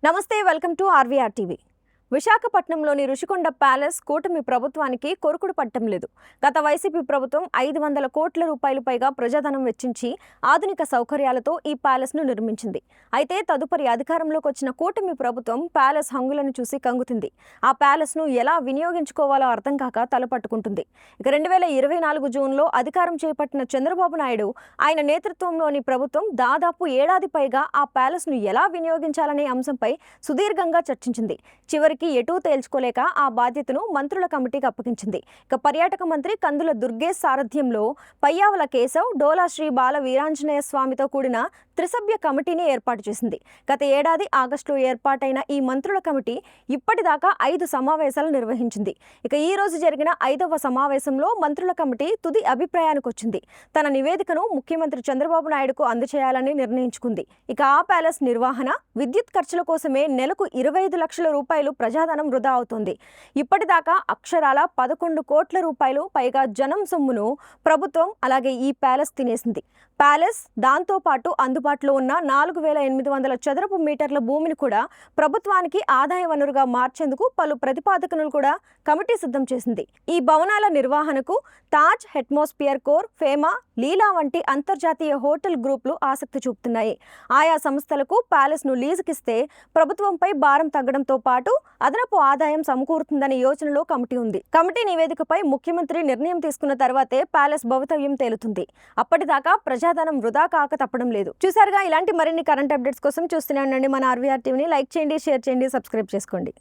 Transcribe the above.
నమస్తే welcome to RVR TV. విశాఖపట్నంలోని Rushikonda palace కూటమి ప్రభుత్వానికి కొరుకుడు పట్టం లేదు. గత వైసీపీ ప్రభుత్వం 500 కోట్ల రూపాయలు పైగా ప్రజాధనం వెచ్చించి ఆధునిక సౌకర్యాలతో ఈ ప్యాలెస్ను నిర్మించింది. అయితే తదుపరి అధికారంలోకి వచ్చిన కూటమి ప్రభుత్వం ప్యాలెస్ హంగులను చూసి కంగుతింది. ఆ ప్యాలెస్ను ఎలా వినియోగించుకోవాలో అర్థం కాక తలపట్టుకుంటుంది. ఇక 2024 జూన్లో అధికారం చేపట్టిన చంద్రబాబు నాయుడు ఆయన నేతృత్వంలోని ప్రభుత్వం దాదాపు ఏడాది పైగా ఆ ప్యాలెస్ను ఎలా వినియోగించాలనే అంశంపై సుదీర్ఘంగా చర్చించింది. చివరికి ఎటూ తేల్చుకోలేక ఆ బాధ్యతను మంత్రుల కమిటీకి అప్పగించింది. ఇక పర్యాటక మంత్రి కందుల దుర్గేష్ సారథ్యంలో పయ్యావుల కేశవ్, డోలా శ్రీ బాల వీరాంజనేయ స్వామితో కూడిన త్రిసభ్య కమిటీని ఏర్పాటు చేసింది. గత ఏడాది ఆగస్టులో ఏర్పాటైన ఈ మంత్రుల కమిటీ ఇప్పటిదాకా 5 సమావేశాలు నిర్వహించింది. ఇక ఈ రోజు జరిగిన 5వ సమావేశంలో మంత్రుల కమిటీ తుది అభిప్రాయానికి వచ్చింది. తన నివేదికను ముఖ్యమంత్రి చంద్రబాబు నాయుడుకు అందజేయాలని నిర్ణయించుకుంది. ఇక ఆ ప్యాలెస్ నిర్వహణ, విద్యుత్ ఖర్చుల కోసమే నెలకు 25 లక్షల రూపాయలు ప్రజాధనం వృధా అవుతుంది. ఇప్పటిదాకా అక్షరాల 11 కోట్ల రూపాయలు పైగా జనం సొమ్మును ప్రభుత్వం అలాగే ఈ ప్యాలెస్ తినేసింది. ప్యాలెస్ దాంతో పాటు అందుబాటులో ఉన్న 4800 చదరపు మీటర్ల భూమిని కూడా ప్రభుత్వానికి ఆదాయ వనరుగా మార్చేందుకు పలు ప్రతిపాదనలు కూడా కమిటీ సిద్ధం చేసింది. ఈ భవనాల నిర్వహణకు తాజ్, హెట్మాస్ఫియర్ కోర్, ఫేమా, లీలా వంటి అంతర్జాతీయ హోటల్ గ్రూపులు ఆసక్తి చూపుతున్నాయి. ఆయా సంస్థలకు ప్యాలెస్ను లీజుకిస్తే ప్రభుత్వంపై భారం తగ్గడంతో పాటు అదనపు ఆదాయం సమకూరుతుందనే యోచనలో కమిటీ ఉంది. కమిటీ నివేదికపై ముఖ్యమంత్రి నిర్ణయం తీసుకున్న తర్వాతే ప్యాలెస్ భవితవ్యం తేలుతుంది. అప్పటిదాకా ప్రజాధనం వృధా కాక తప్పడం లేదు. చూసారుగా, ఇలాంటి మరిన్ని కరెంట్ అప్డేట్స్ కోసం చూస్తూనే ఉండండి మన ఆర్వీఆర్ టీవీని. లైక్ చేయండి, షేర్ చేయండి, సబ్స్క్రైబ్ చేసుకోండి.